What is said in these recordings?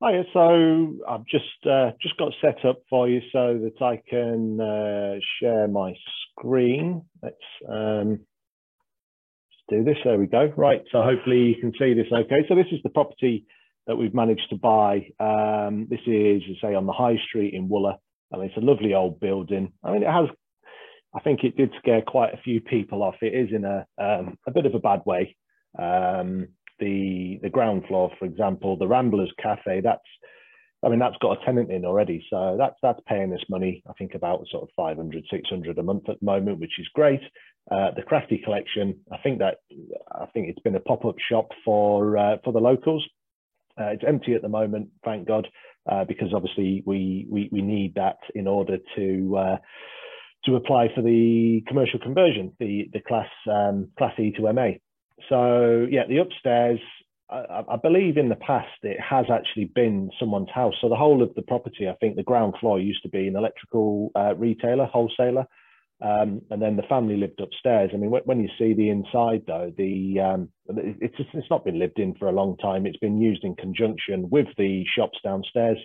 Hiya, so I've just got set up for you so that I can share my screen. Let's just do this. There we go. Right, so hopefully you can see this okay. So this is the property that we've managed to buy. This is, say, on the High Street in Wooler. I mean, it's a lovely old building. I mean, I think it did scare quite a few people off. It is in a bit of a bad way. Um, the ground floor, for example, the Ramblers Cafe. That's got a tenant in already, so that's paying us money. I think about sort of 500, 600 a month at the moment, which is great. The Crafty Collection. I think it's been a pop-up shop for the locals. It's empty at the moment, thank God, because obviously we need that in order to apply for the commercial conversion, the class E to MA. So yeah, the upstairs, I believe in the past it has actually been someone's house. So the whole of the property, I think the ground floor used to be an electrical retailer, wholesaler, and then the family lived upstairs. I mean, when you see the inside though, it's not been lived in for a long time. It's been used in conjunction with the shops downstairs.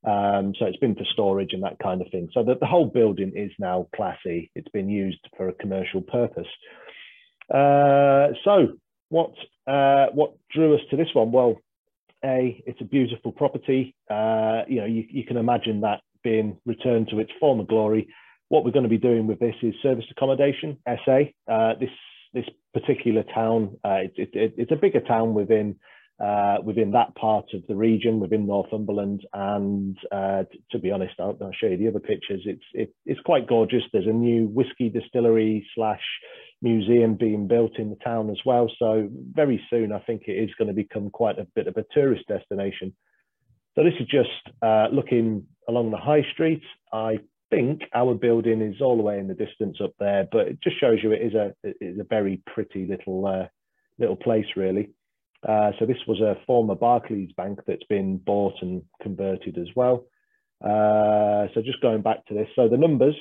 So it's been for storage and that kind of thing. So the whole building is now classy. It's been used for a commercial purpose. So what drew us to this one? Well, it's a beautiful property. You can imagine that being returned to its former glory. What we're going to be doing with this is service accommodation, SA. This particular town, it's a bigger town within that part of the region, within Northumberland. And to be honest, I'll show you the other pictures. It's quite gorgeous. There's a new whiskey distillery slash museum being built in the town as well. So very soon, I think it is going to become quite a bit of a tourist destination. So this is just looking along the high street. I think our building is all the way in the distance up there, but it just shows you it is a very pretty little place, really. So this was a former Barclays bank that's been bought and converted as well. So just going back to this, so the numbers,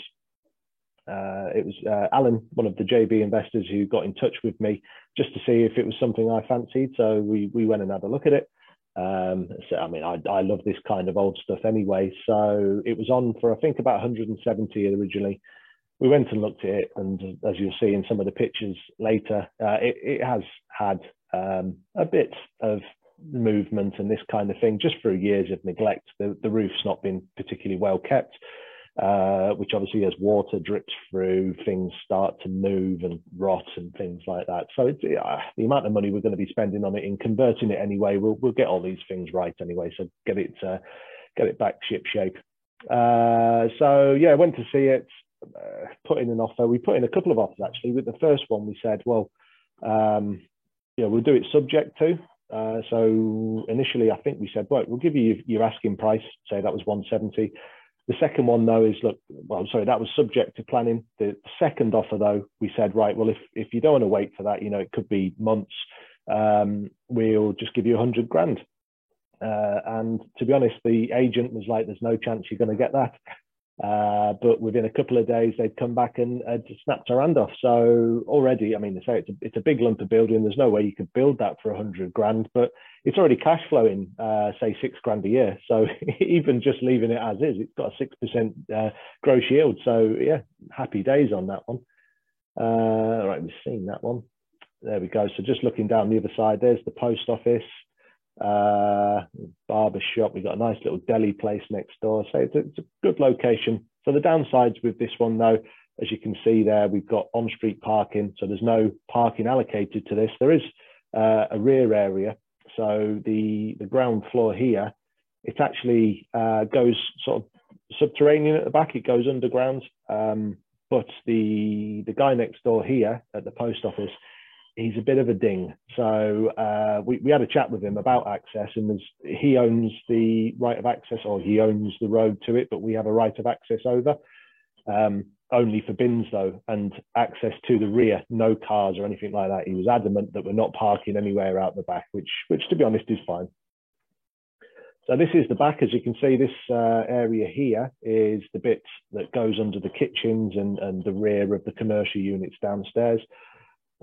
it was Alan, one of the JB investors, who got in touch with me just to see if it was something I fancied. So we went and had a look at it. So I mean, I love this kind of old stuff anyway. So it was on for, I think, about 170 originally. We went and looked at it, and as you'll see in some of the pictures later, it has had a bit of movement and this kind of thing just through years of neglect. The roof's not been particularly well kept, which obviously, as water drips through, things start to move and rot and things like that. So it's, the amount of money we're going to be spending on it in converting it anyway, we'll get all these things right anyway. So get it back ship shape. So yeah, I went to see it. Put in an offer. We put in a couple of offers actually. With the first one, we said, well, we'll do it subject to. So initially, I think we said, right, we'll give you your asking price. Say that was 170. The second one though is, that was subject to planning. The second offer though, we said, right, well, if you don't want to wait for that, it could be months. We'll just give you 100 grand. And to be honest, the agent was like, there's no chance you're going to get that. But within a couple of days, they'd come back and snapped our hand off. So already, I mean, they say it's a big lump of building. There's no way you could build that for 100 grand, but it's already cash flowing, say 6 grand a year. So even just leaving it as is, it's got a 6% gross yield. So yeah, happy days on that one. All right, we've seen that one. There we go. So just looking down the other side, there's the post office. Barber shop. We've got a nice little deli place next door. So it's a good location. So the downsides with this one though, as you can see there, we've got on-street parking. So there's no parking allocated to this. There is a rear area. So the ground floor here, it actually goes sort of subterranean at the back. It goes underground. But the guy next door here at the post office, he's a bit of a ding. So we had a chat with him about access, and he owns the right of access, or he owns the road to it, but we have a right of access over, only for bins though, and access to the rear, no cars or anything like that. He was adamant that we're not parking anywhere out the back, which to be honest is fine. So this is the back. As you can see, this area here is the bit that goes under the kitchens and the rear of the commercial units downstairs.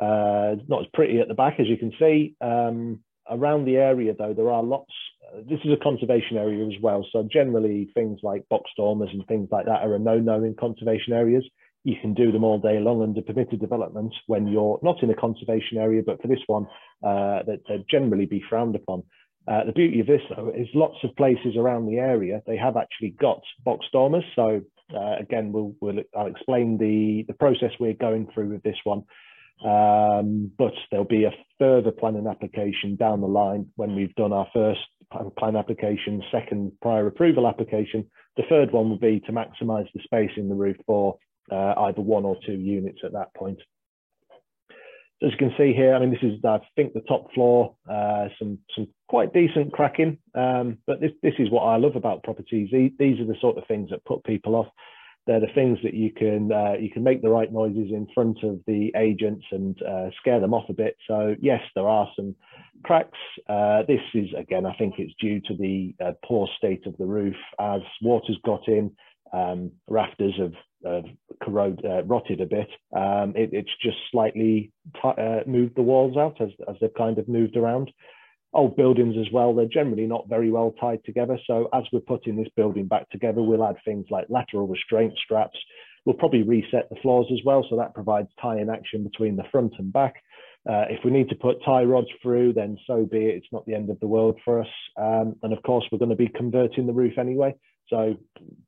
Not as pretty at the back, as you can see. Around the area, though, there are lots this is a conservation area as well. So generally things like box dormers and things like that are a no-no in conservation areas. You can do them all day long under permitted development when you're not in a conservation area, but for this one, they'd generally be frowned upon. The beauty of this, though, is lots of places around the area, they have actually got box dormers. So again, I'll explain the process we're going through with this one. But there'll be a further planning application down the line when we've done our first plan application, second prior approval application. The third one will be to maximise the space in the roof for either 1 or 2 units at that point. So as you can see here, I mean, this is, I think, the top floor, some quite decent cracking, but this is what I love about properties. These are the sort of things that put people off. They're the things that you can make the right noises in front of the agents and scare them off a bit. So yes, there are some cracks. This is, again, I think it's due to the poor state of the roof. As water's got in, rafters have rotted a bit. It's just slightly moved the walls out as they've kind of moved around. Old buildings as well, they're generally not very well tied together. So as we're putting this building back together, we'll add things like lateral restraint straps. We'll probably reset the floors as well, so that provides tie-in action between the front and back. If we need to put tie rods through, then so be it. It's not the end of the world for us. And of course, we're going to be converting the roof anyway. So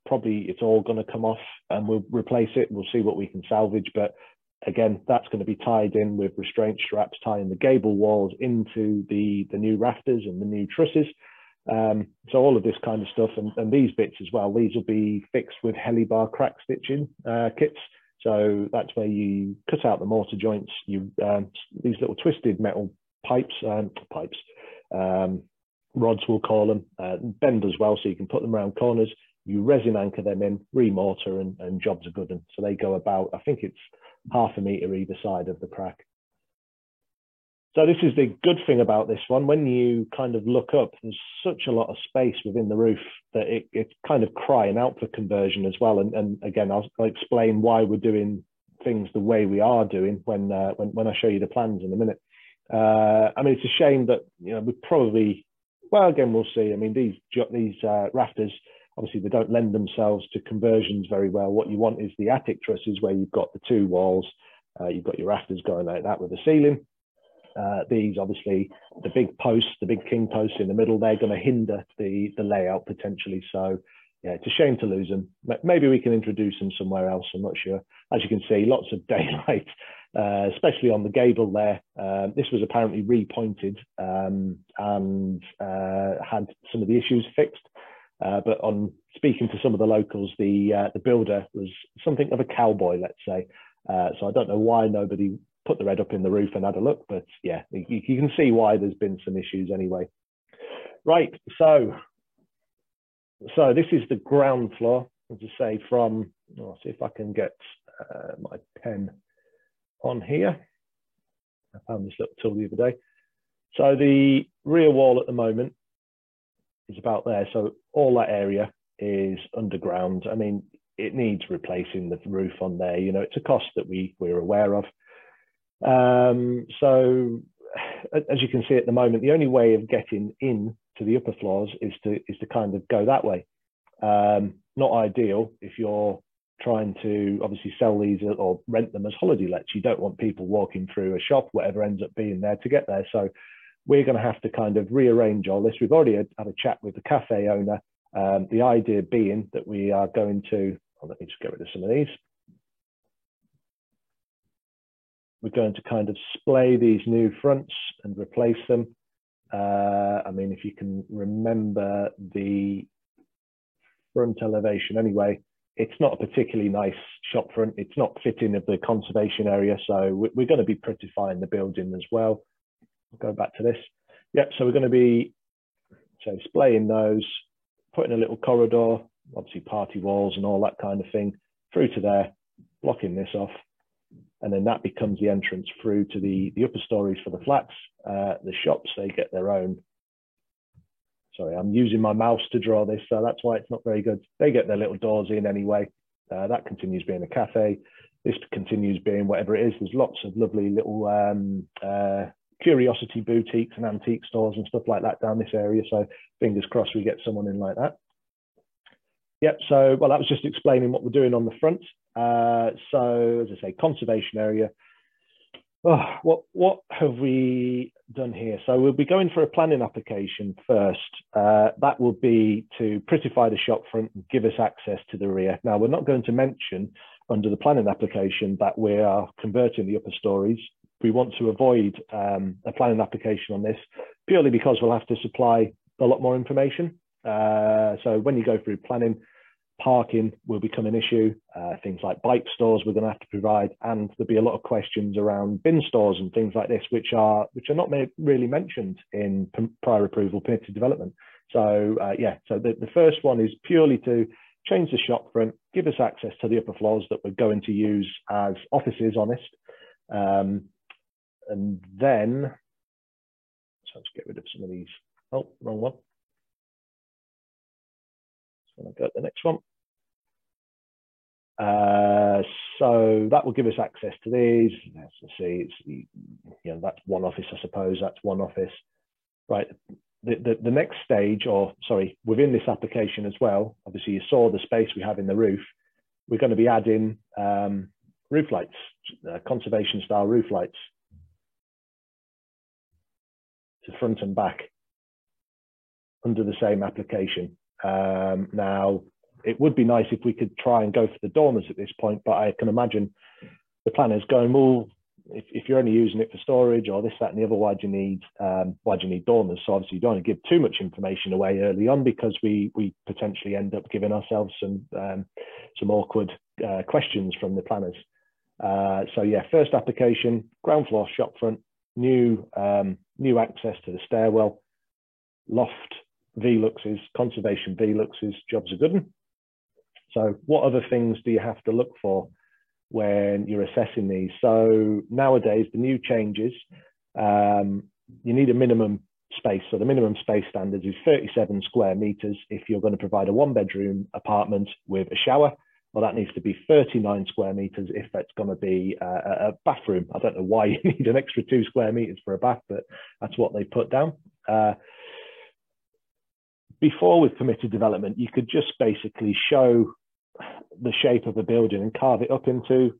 probably it's all going to come off and we'll replace it. We'll see what we can salvage. But again, that's going to be tied in with restraint straps, tying the gable walls into the new rafters and the new trusses. So all of this kind of stuff, and these bits as well, these will be fixed with Helibar crack stitching kits. So that's where you cut out the mortar joints, these little twisted metal pipes, rods we'll call them, bend as well, so you can put them around corners. You resin anchor them in, re-mortar, and jobs are good. And so they go about, I think it's 0.5 metre either side of the crack. So this is the good thing about this one. When you kind of look up, there's such a lot of space within the roof that it's kind of crying out for conversion as well. And again, I'll explain why we're doing things the way we are doing when I show you the plans in a minute. I mean, it's a shame that, you know, we probably, well, again, we'll see. I mean, these rafters, obviously, they don't lend themselves to conversions very well. What you want is the attic trusses where you've got the 2 walls, you've got your rafters going like that with the ceiling. These, obviously, the big posts, the big king posts in the middle, they're going to hinder the layout potentially. So, yeah, it's a shame to lose them. Maybe we can introduce them somewhere else. I'm not sure. As you can see, lots of daylight, especially on the gable there. This was apparently repointed and had some of the issues fixed. But on speaking to some of the locals, the builder was something of a cowboy, let's say. So I don't know why nobody put the red up in the roof and had a look, but yeah, you can see why there's been some issues anyway. Right, so this is the ground floor, as I say, from, I'll see if I can get my pen on here. I found this little tool the other day. So the rear wall at the moment is about there. So all that area is underground. I mean, it needs replacing the roof on there. You know, it's a cost that we're aware of. So as you can see at the moment, the only way of getting in to the upper floors is to kind of go that way. Not ideal if you're trying to obviously sell these or rent them as holiday lets. You don't want people walking through a shop, whatever ends up being there, to get there. So we're going to have to kind of rearrange all this. We've already had a chat with the cafe owner. The idea being that we are going to, let me just get rid of some of these. We're going to kind of splay these new fronts and replace them. I mean, if you can remember the front elevation anyway, it's not a particularly nice shop front. It's not fitting of the conservation area. So we're going to be prettifying the building as well. I'll go back to this. Yep, so we're going to be splaying those, putting a little corridor, obviously party walls and all that kind of thing, through to there, blocking this off. And then that becomes the entrance through to the upper stories for the flats. The shops, they get their own. Sorry, I'm using my mouse to draw this, so that's why it's not very good. They get their little doors in anyway. That continues being a cafe. This continues being whatever it is. There's lots of lovely little curiosity boutiques and antique stores and stuff like that down this area. So fingers crossed we get someone in like that. Yep, so, well, that was just explaining what we're doing on the front. So, as I say, conservation area. Oh, what have we done here? So we'll be going for a planning application first. That will be to prettify the shop front and give us access to the rear. Now, we're not going to mention under the planning application that we are converting the upper stories. We want to avoid a planning application on this purely because we'll have to supply a lot more information. So when you go through planning, parking will become an issue. Things like bike stores we're going to have to provide, and there'll be a lot of questions around bin stores and things like this, which are not really mentioned in prior approval permitted development. So yeah, so the first one is purely to change the shop front, give us access to the upper floors that we're going to use as offices, honest. And then, so let's get rid of some of these. Oh, wrong one. So I'll go to the next one. So that will give us access to these. Let's see, it's, that's one office, I suppose. That's one office, right? The next stage, or sorry, within this application as well, obviously you saw the space we have in the roof. We're going to be adding roof lights, conservation style roof lights to front and back under the same application. Now, it would be nice if we could try and go for the dormers at this point, but I can imagine the planners going, well, if you're only using it for storage or this, that, and the other, why do you need dormers? So obviously you don't want to give too much information away early on, because we potentially end up giving ourselves some awkward questions from the planners. So yeah, first application, ground floor shop front, new access to the stairwell, loft Veluxes, conservation Veluxes, jobs are good one. So what other things do you have to look for when you're assessing these? So nowadays, the new changes, you need a minimum space. So the minimum space standards is 37 square meters if you're going to provide a one-bedroom apartment with a shower. Well, that needs to be 39 square meters if that's going to be a bathroom. I don't know why you need an extra 2 square meters for a bath, but that's what they put down. Before, with permitted development, you could just basically show the shape of a building and carve it up into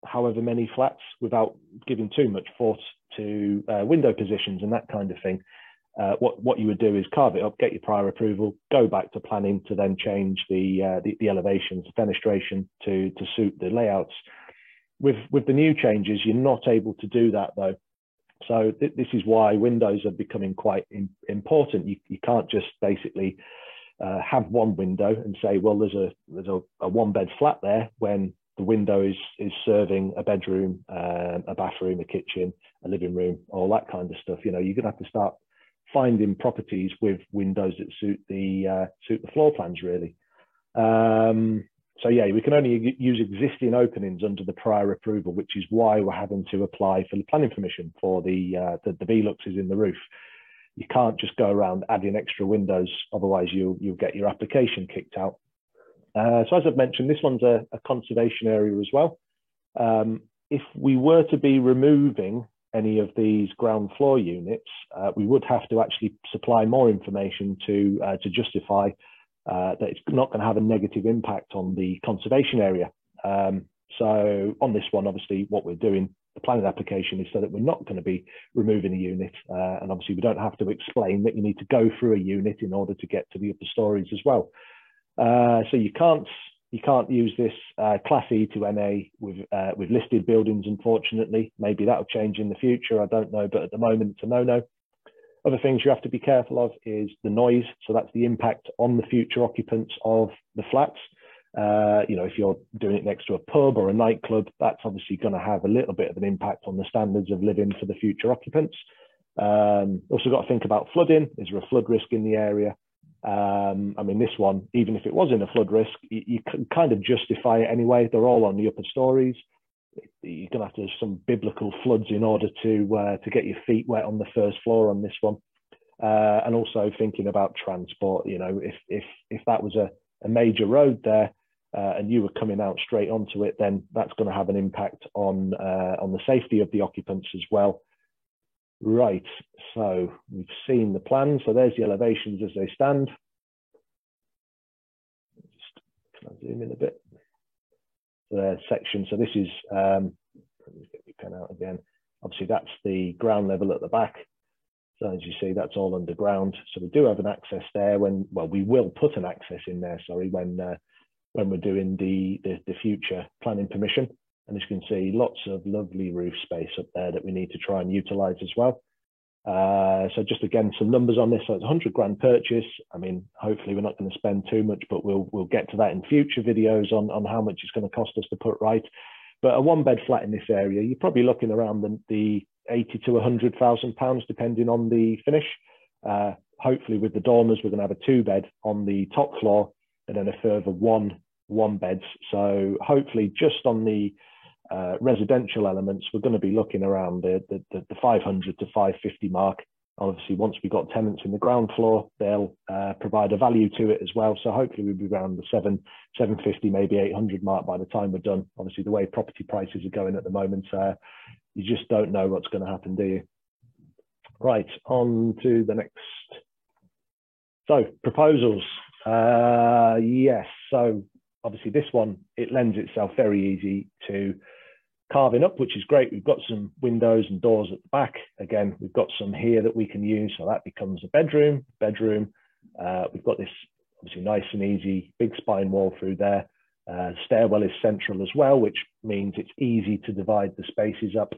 however many flats without giving too much thought to window positions and that kind of thing. What you would do is carve it up, get your prior approval, go back to planning to then change the elevations, the fenestration to suit the layouts. With the new changes, you're not able to do that though. So this is why windows are becoming quite important. You can't just basically have one window and say, well, there's a one-bed flat there, when the window is serving a bedroom, a bathroom, a kitchen, a living room, all that kind of stuff. You're going to have to start finding properties with windows that suit the floor plans, really. So yeah, we can only use existing openings under the prior approval, which is why we're having to apply for the planning permission for the Veluxes in the roof. You can't just go around adding extra windows, otherwise you'll get your application kicked out. So as I've mentioned, this one's a conservation area as well. If we were to be removing any of these ground floor units, we would have to actually supply more information to justify that it's not going to have a negative impact on the conservation area. So on this one, obviously, what we're doing, the planning application, is so that we're not going to be removing a unit. And obviously, we don't have to explain that you need to go through a unit in order to get to the upper stories as well. So you can't use this Class E to NA with listed buildings, unfortunately. Maybe that'll change in the future, I don't know, but at the moment it's a no-no. Other things you have to be careful of is the noise. So that's the impact on the future occupants of the flats. If you're doing it next to a pub or a nightclub, that's obviously going to have a little bit of an impact on the standards of living for the future occupants. Also got to think about flooding. Is there a flood risk in the area? This one, even if it was in a flood risk, you can kind of justify it anyway. They're all on the upper stories. You're going to have to have some biblical floods in order to get your feet wet on the first floor on this one. And also thinking about transport, if that was a major road there and you were coming out straight onto it, then that's going to have an impact on the safety of the occupants as well. Right, so we've seen the plan. So there's the elevations as they stand. Can I zoom in a bit? So there's section. So this is, let me get my pen out again. Obviously, that's the ground level at the back. So as you see, that's all underground. So we do have an access there when, well, we will put an access in there, sorry, when we're doing the future planning permission. And as you can see, lots of lovely roof space up there that we need to try and utilize as well. So just again, some numbers on this. So it's 100 grand purchase. I mean, hopefully we're not going to spend too much, but we'll get to that in future videos on how much it's going to cost us to put right. But a one bed flat in this area, you're probably looking around the 80 to 100,000 pounds, depending on the finish. Hopefully with the dormers, we're going to have a 2 bed on the top floor and then a further one beds. So hopefully just on the residential elements, we're going to be looking around the 500 to 550 mark. Obviously, once we've got tenants in the ground floor, they'll provide a value to it as well. So hopefully we'll be around the 750, maybe 800 mark by the time we're done. Obviously, the way property prices are going at the moment, you just don't know what's going to happen, do you? Right, on to the next. So proposals. Yes, so obviously this one, it lends itself very easy to carving up, which is great. We've got some windows and doors at the back. Again, we've got some here that we can use. So that becomes a bedroom. We've got this obviously nice and easy big spine wall through there. Stairwell is central as well, which means it's easy to divide the spaces up.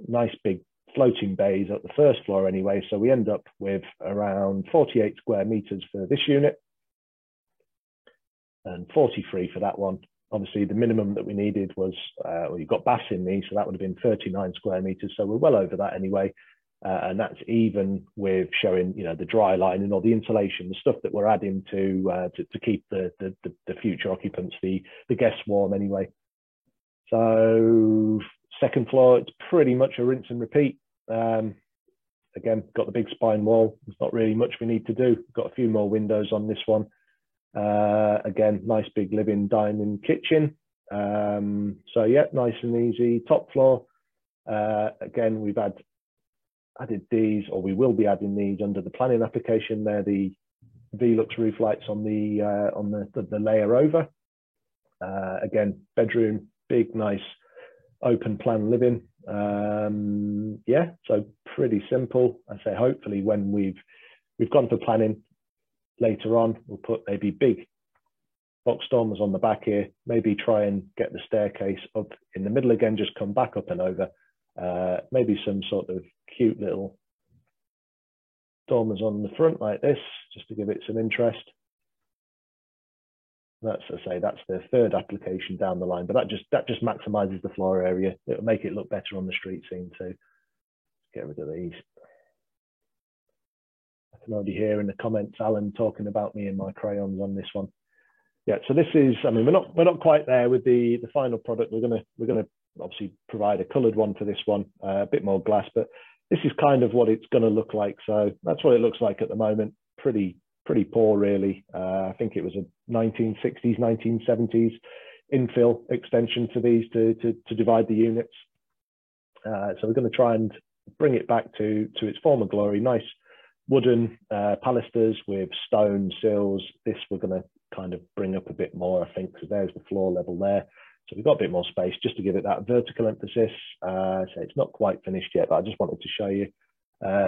Nice big floating bays at the first floor anyway. So we end up with around 48 square meters for this unit and 43 for that one. Obviously, the minimum that we needed was, well, you've got baths in these, so that would have been 39 square meters. So we're well over that anyway. And that's even with showing, you know, the dry lining or the insulation, the stuff that we're adding to keep the future occupants, the guests warm anyway. So second floor, it's pretty much a rinse and repeat. Again, got the big spine wall. There's not really much we need to do. We've got a few more windows on this one. Again, nice big living, dining, kitchen. So yeah, nice and easy. Top floor. Again, we've added these, or we will be adding these under the planning application. They're the Velux roof lights on the layer over. Again, bedroom, big, nice, open plan living. Yeah, so pretty simple. I say hopefully when we've gone for planning later on, we'll put maybe big box dormers on the back here, maybe try and get the staircase up in the middle again, just come back up and over. Maybe some sort of cute little dormers on the front like this, just to give it some interest. That's, I say, that's the third application down the line, but that just maximizes the floor area. It'll make it look better on the street scene too. Get rid of these. I can already hear in the comments Alan talking about me and my crayons on this one. Yeah, so this is, I mean, we're not quite there with the final product. We're gonna obviously provide a coloured one for this one, a bit more glass, but this is kind of what it's going to look like. So that's what it looks like at the moment. Pretty poor, really. I think it was a 1960s, 1970s infill extension to these to divide the units. So we're going to try and bring it back to its former glory. Nice wooden pilasters with stone sills. This we're going to kind of bring up a bit more, I think. So there's the floor level there. So we've got a bit more space just to give it that vertical emphasis. So it's not quite finished yet, but I just wanted to show you.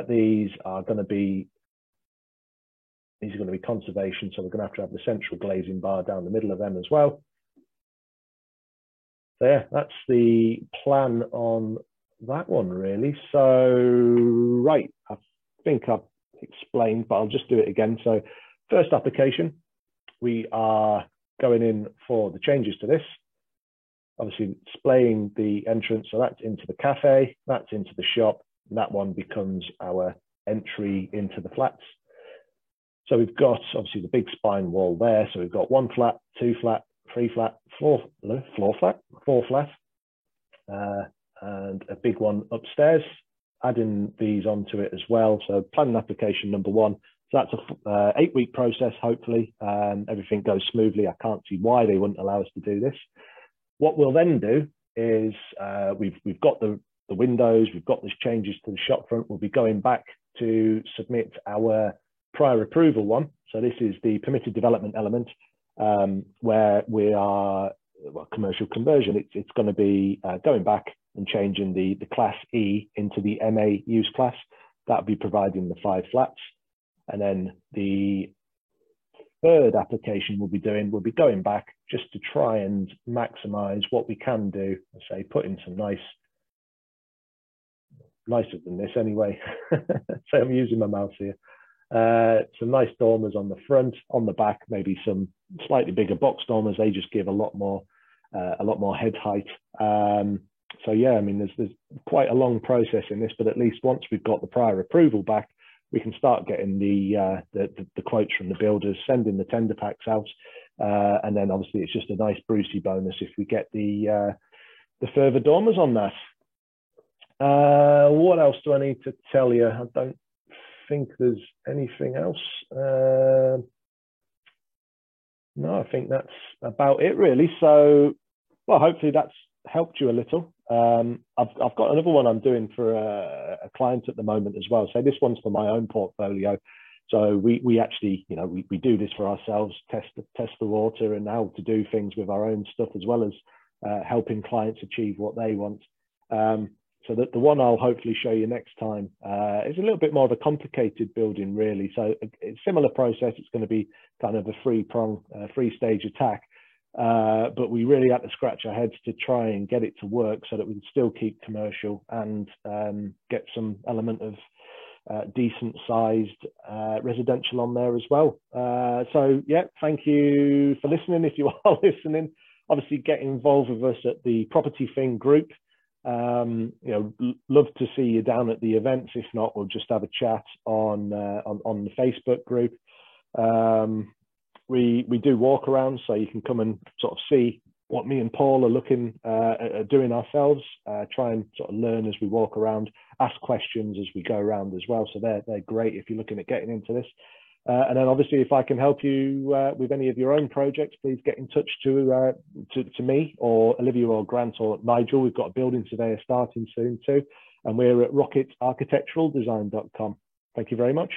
These are going to be conservation. So we're going to have the central glazing bar down the middle of them as well. So yeah, that's the plan on that one really. So, right, I think I've explained, but I'll just do it again. So first application, we are going in for the changes to this. Obviously displaying the entrance, so that's into the cafe, that's into the shop, and that one becomes our entry into the flats. So we've got obviously the big spine wall there. So we've got 1 flat, 2 flat, 3 flat, 4 flat, and a big one upstairs. Adding these onto it as well. So planning application number 1. So that's a 8-week process, hopefully. Everything goes smoothly. I can't see why they wouldn't allow us to do this. What we'll then do is we've got the the windows, we've got these changes to the shop front. We'll be going back to submit our prior approval one. So this is the permitted development element, where we are, well, commercial conversion. It's going to be going back and changing the Class E into the MA use class. That'll be providing the 5 flats. And then the third application we'll be going back just to try and maximize what we can do. Say, put in some nicer than this anyway. So I'm using my mouse here. Some nice dormers on the front, on the back, maybe some slightly bigger box dormers. They just give a lot more head height. So yeah, I mean, there's quite a long process in this, but at least once we've got the prior approval back, we can start getting the quotes from the builders, sending the tender packs out, and then obviously it's just a nice Brucey bonus if we get the further dormers on that. What else do I need to tell you? I don't think there's anything else. No, I think that's about it really. So, well, hopefully that's helped you a little. I've got another one I'm doing for a client at the moment as well. So this one's for my own portfolio. So we actually, you know, we do this for ourselves, test the water and how to do things with our own stuff, as well as helping clients achieve what they want. So that the one I'll hopefully show you next time is a little bit more of a complicated building really. So it's a similar process. It's going to be kind of a three-stage attack. But we really had to scratch our heads to try and get it to work so that we can still keep commercial and get some element of decent sized residential on there as well. So yeah, thank you for listening. If you are listening, obviously get involved with us at the Property Thing group. You know, love to see you down at the events. If not, we'll just have a chat on the Facebook group. We do walk around, so you can come and sort of see what me and Paul are looking at doing ourselves. Try and sort of learn as we walk around, ask questions as we go around as well. So they're great if you're looking at getting into this. And then obviously, if I can help you with any of your own projects, please get in touch to me or Olivia or Grant or Nigel. We've got a building surveyor starting soon too, and we're at rocketarchitecturaldesign.com. Thank you very much.